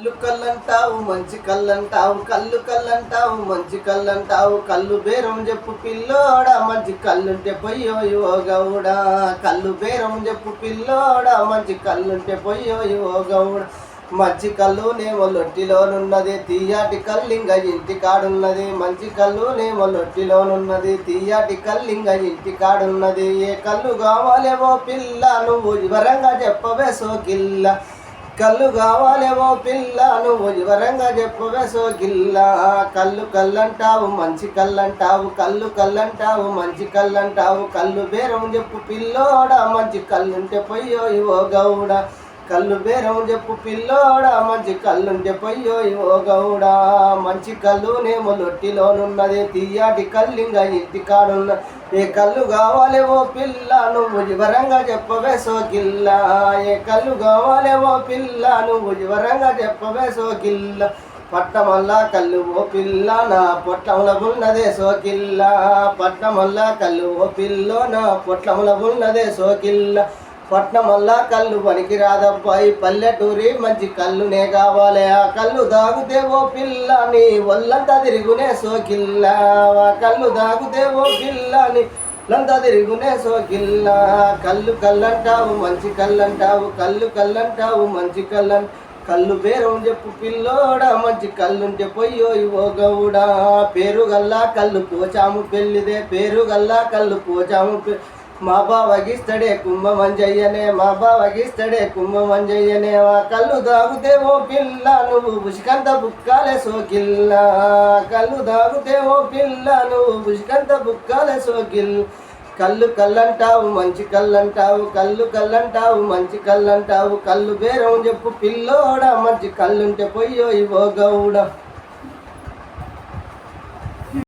కళ్ళు కళ్ళంటావు మంచి కళ్ళంటావు, కళ్ళు కళ్ళంటావు మంచి కళ్ళంటావు, కళ్ళు బేరం చెప్పు పిల్లోడా మంచి కళ్ళుంటే పొయ్యో ఓ గౌడా. కళ్ళు బేరం చెప్పు పిల్లోడా మంచి కళ్ళుంటే పొయ్యో ఓ గౌడా. మంచి కళ్ళు నేమో లొట్టిలోనున్నది, తీయాటి కల్లింగ ఇంటి కాడున్నది. మంచి కళ్ళు నేమో లొట్టిలోనున్నది, తీయాటి కల్లింగ ఇంటి కాడున్నది. ఏ కళ్ళు కావాలేమో పిల్ల నువ్వు వివరంగా చెప్పవే సోకిల్ల. కళ్ళు కావాలేమో పిల్ల నువ్వు వివరంగా చెప్పవే సోకిల్ల. కళ్ళు కళ్ళంటావు మంచి కళ్ళంటావు, కళ్ళు కళ్ళంటావు మంచి కళ్ళంటావు, కళ్ళు బేరం చెప్పు పిల్లోడా మంచి కళ్ళుంటే పొయ్యో ఓ గౌడా. కళ్ళు బేరం చెప్పు పిల్లోడా మంచి కళ్ళుంటే పొయ్యో ఓ గౌడా. మంచి కళ్ళు నేమో లొట్టిలోనున్నది, తీయాటి కల్లింగ ఇంటి కాడున్న. ఏ కళ్ళు కావాలేమో పిల్ల నువ్వు వివరంగా చెప్పవే సోకిల్ల. ఏ కళ్ళు కావాలేమో పిల్ల నువ్వు వివరంగా చెప్పవే సోకిల్ల. పట్టమల్లా కళ్ళు ఓ పిల్ల నా పొట్లముల ఉన్నదే సోకిల్ల. పట్టమల్లా కళ్ళు ఓ పిల్లో నా పొట్లముల ఉన్నదే సోకిల్ల. పట్నమల్లా కళ్ళు పనికి రాదబ్బాయి, పల్లెటూరి మంచి కళ్ళునే కావాలి. ఆ కళ్ళు దాగుతే ఓ పిల్ల నీ ఒళ్ళంతా తిరుగునే సోకిల్ల. ఆ కళ్ళు దాగుతే ఓ పిల్ల నీ ఒళ్ళంతా తిరుగునే సోకిల్ల. కళ్ళు కళ్ళంటావు మంచి కళ్ళంటావు, కళ్ళు కళ్ళంటావు మంచి కళ్ళం. కళ్ళు బేరం చెప్పు పిల్లోడా మంచి కళ్ళుంటే పొయ్యో ఓ గౌడా. పేరు గల్లా కళ్ళు పోచాము పెళ్ళిదే, పేరు గల్లా కళ్ళు పోచాము. మా బావగిస్తడే కుంభమంజయ్యనే, మా బావగిస్తడే కుంభమంజయ్యనే. ఆ కళ్ళు దాగుతే ఓ పిల్ల నువ్వు ఉసికంత బుక్కాలే సోకిల్ల. కళ్ళు దాగుతే ఓ పిల్ల నువ్వు ఉసికంత బుక్కాలే సోకిల్. కళ్ళు కళ్ళంటావు మంచి కళ్ళంటావు, కళ్ళు కళ్ళంటావు మంచి కళ్ళంటావు, కళ్ళు బేరం చెప్పు పిల్లోడా మంచి కళ్ళుంటే పొయ్యో ఓ గౌడా.